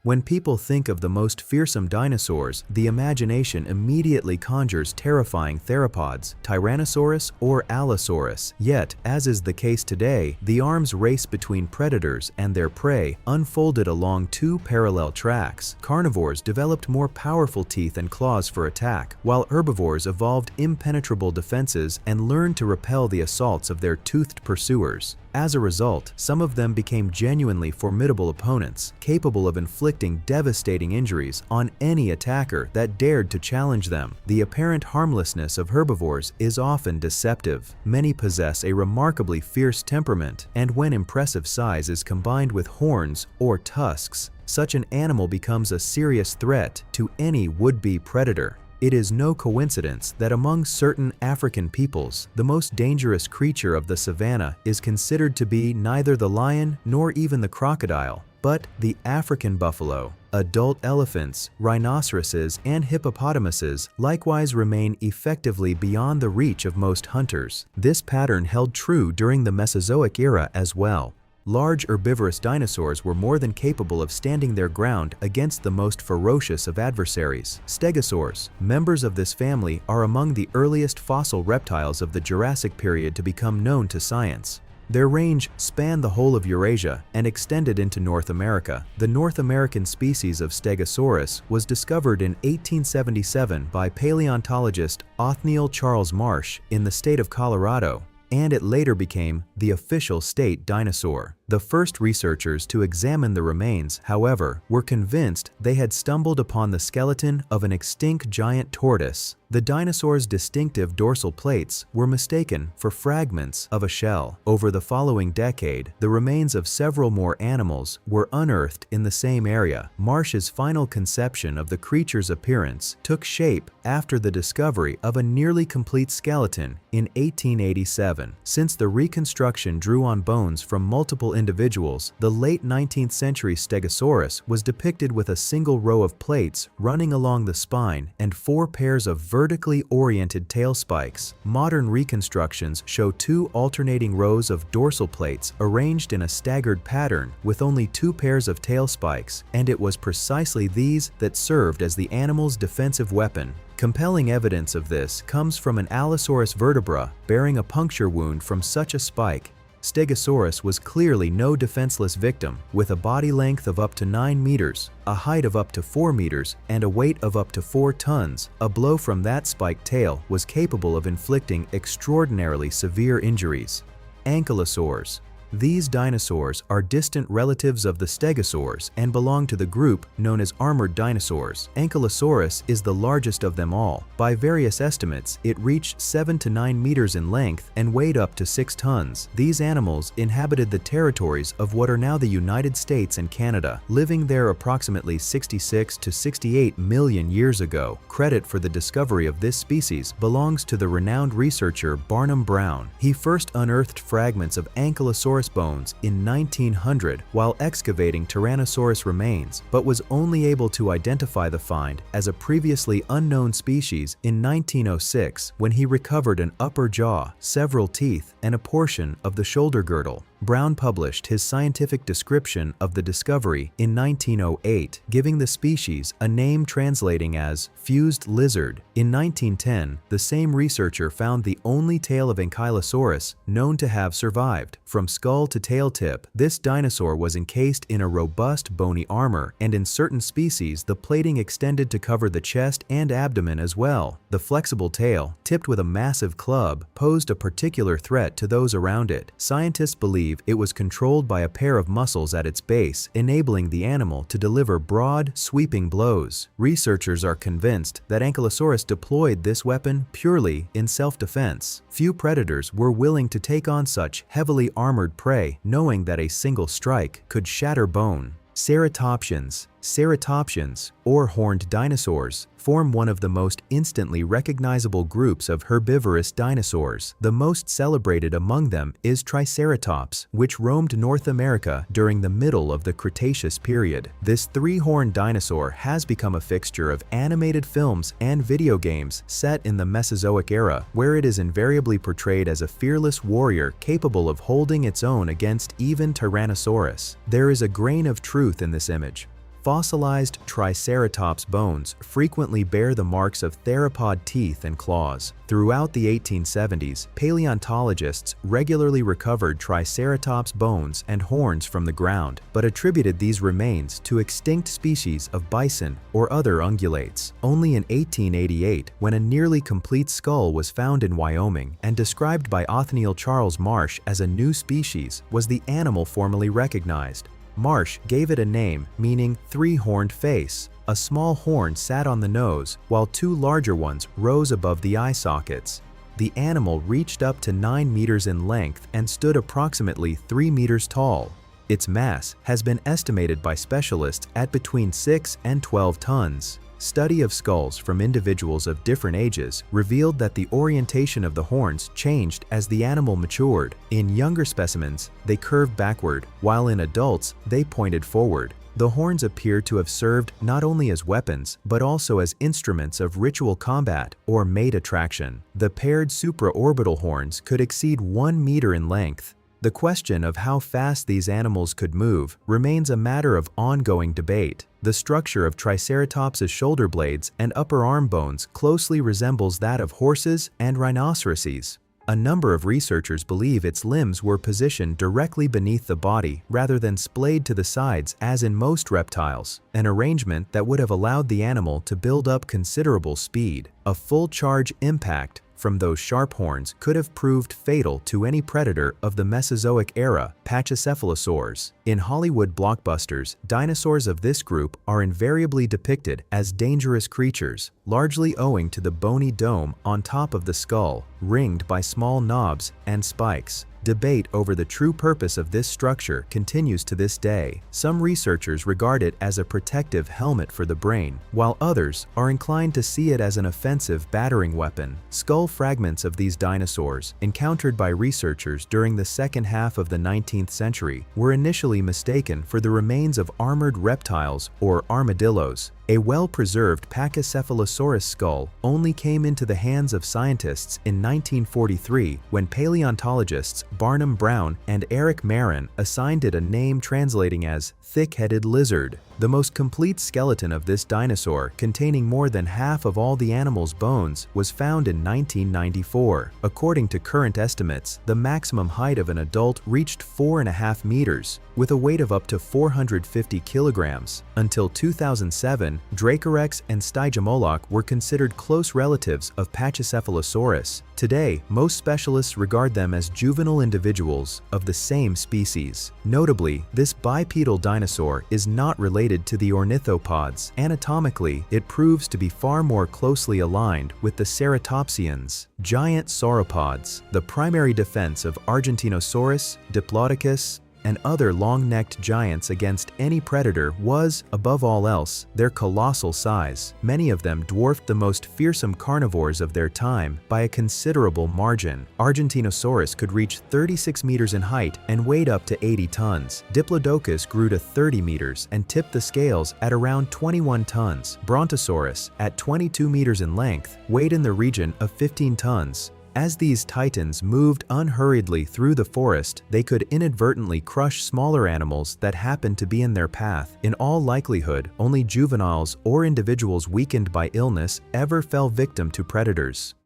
When people think of the most fearsome dinosaurs, the imagination immediately conjures terrifying theropods, Tyrannosaurus or Allosaurus. Yet, as is the case today, the arms race between predators and their prey unfolded along two parallel tracks. Carnivores developed more powerful teeth and claws for attack, while herbivores evolved impenetrable defenses and learned to repel the assaults of their toothed pursuers. As a result, some of them became genuinely formidable opponents, capable of inflicting devastating injuries on any attacker that dared to challenge them. The apparent harmlessness of herbivores is often deceptive. Many possess a remarkably fierce temperament, and when impressive size is combined with horns or tusks, such an animal becomes a serious threat to any would-be predator. It is no coincidence that among certain African peoples, the most dangerous creature of the savanna is considered to be neither the lion nor even the crocodile, but the African buffalo. Adult elephants, rhinoceroses, and hippopotamuses likewise remain effectively beyond the reach of most hunters. This pattern held true during the Mesozoic era as well. Large herbivorous dinosaurs were more than capable of standing their ground against the most ferocious of adversaries. Stegosaurs, members of this family, are among the earliest fossil reptiles of the Jurassic period to become known to science. Their range spanned the whole of Eurasia and extended into North America. The North American species of Stegosaurus was discovered in 1877 by paleontologist Othniel Charles Marsh in the state of Colorado, and it later became the official state dinosaur. The first researchers to examine the remains, however, were convinced they had stumbled upon the skeleton of an extinct giant tortoise. The dinosaur's distinctive dorsal plates were mistaken for fragments of a shell. Over the following decade, the remains of several more animals were unearthed in the same area. Marsh's final conception of the creature's appearance took shape after the discovery of a nearly complete skeleton in 1887. Since the reconstruction drew on bones from multiple individuals, the late 19th century Stegosaurus was depicted with a single row of plates running along the spine and 4 pairs of vertically oriented tail spikes. Modern reconstructions show 2 alternating rows of dorsal plates arranged in a staggered pattern with only 2 pairs of tail spikes, and it was precisely these that served as the animal's defensive weapon. Compelling evidence of this comes from an Allosaurus vertebra bearing a puncture wound from such a spike. Stegosaurus was clearly no defenseless victim, with a body length of up to 9 meters, a height of up to 4 meters, and a weight of up to 4 tons. A blow from that spiked tail was capable of inflicting extraordinarily severe injuries. Ankylosaurs. These dinosaurs are distant relatives of the stegosaurs and belong to the group known as armored dinosaurs. Ankylosaurus is the largest of them all. By various estimates, it reached 7 to 9 meters in length and weighed up to 6 tons. These animals inhabited the territories of what are now the United States and Canada, living there approximately 66 to 68 million years ago. Credit for the discovery of this species belongs to the renowned researcher Barnum Brown. He first unearthed fragments of Ankylosaurus bones in 1900 while excavating Tyrannosaurus remains, but was only able to identify the find as a previously unknown species in 1906 when he recovered an upper jaw, several teeth, and a portion of the shoulder girdle. Brown published his scientific description of the discovery in 1908, giving the species a name translating as fused lizard. In 1910, the same researcher found the only tail of Ankylosaurus known to have survived. From skull to tail tip, this dinosaur was encased in a robust bony armor, and in certain species, the plating extended to cover the chest and abdomen as well. The flexible tail, tipped with a massive club, posed a particular threat to those around it. Scientists believe it was controlled by a pair of muscles at its base, enabling the animal to deliver broad, sweeping blows. Researchers are convinced that Ankylosaurus deployed this weapon purely in self-defense. Few predators were willing to take on such heavily armored prey, knowing that a single strike could shatter bone. Ceratopsians, or horned dinosaurs, form one of the most instantly recognizable groups of herbivorous dinosaurs. The most celebrated among them is Triceratops, which roamed North America during the middle of the Cretaceous period. This 3-horned dinosaur has become a fixture of animated films and video games set in the Mesozoic era, where it is invariably portrayed as a fearless warrior capable of holding its own against even Tyrannosaurus. There is a grain of truth in this image. Fossilized Triceratops bones frequently bear the marks of theropod teeth and claws. Throughout the 1870s, paleontologists regularly recovered Triceratops bones and horns from the ground, but attributed these remains to extinct species of bison or other ungulates. Only in 1888, when a nearly complete skull was found in Wyoming and described by Othniel Charles Marsh as a new species, was the animal formally recognized. Marsh gave it a name meaning three-horned face. A small horn sat on the nose, while two larger ones rose above the eye sockets. The animal reached up to 9 meters in length and stood approximately 3 meters tall. Its mass has been estimated by specialists at between 6 and 12 tons. Study of skulls from individuals of different ages revealed that the orientation of the horns changed as the animal matured. In younger specimens, they curved backward, while in adults, they pointed forward. The horns appear to have served not only as weapons, but also as instruments of ritual combat or mate attraction. The paired supraorbital horns could exceed 1 meter in length. The question of how fast these animals could move remains a matter of ongoing debate. The structure of Triceratops's shoulder blades and upper arm bones closely resembles that of horses and rhinoceroses. A number of researchers believe its limbs were positioned directly beneath the body rather than splayed to the sides as in most reptiles, an arrangement that would have allowed the animal to build up considerable speed. A full charge impact from those sharp horns could have proved fatal to any predator of the Mesozoic era, Pachycephalosaurus. In Hollywood blockbusters, dinosaurs of this group are invariably depicted as dangerous creatures, largely owing to the bony dome on top of the skull, ringed by small knobs and spikes. Debate over the true purpose of this structure continues to this day. Some researchers regard it as a protective helmet for the brain, while others are inclined to see it as an offensive battering weapon. Skull fragments of these dinosaurs, encountered by researchers during the second half of the 19th century, were initially mistaken for the remains of armored reptiles or armadillos. A well-preserved Pachycephalosaurus skull only came into the hands of scientists in 1943 when paleontologists Barnum Brown and Eric Marin assigned it a name translating as thick-headed lizard. The most complete skeleton of this dinosaur, containing more than half of all the animal's bones, was found in 1994. According to current estimates, the maximum height of an adult reached 4.5 meters, with a weight of up to 450 kilograms. Until 2007, Dracorex and Stygimoloch were considered close relatives of Pachycephalosaurus. Today, most specialists regard them as juvenile individuals of the same species. Notably, this bipedal dinosaur is not related to the ornithopods. Anatomically, it proves to be far more closely aligned with the ceratopsians, giant sauropods. The primary defense of Argentinosaurus, Diplodocus, and other long-necked giants against any predator was, above all else, their colossal size. Many of them dwarfed the most fearsome carnivores of their time by a considerable margin. Argentinosaurus could reach 36 meters in height and weighed up to 80 tons. Diplodocus grew to 30 meters and tipped the scales at around 21 tons. Brontosaurus, at 22 meters in length, weighed in the region of 15 tons. As these titans moved unhurriedly through the forest, they could inadvertently crush smaller animals that happened to be in their path. In all likelihood, only juveniles or individuals weakened by illness ever fell victim to predators.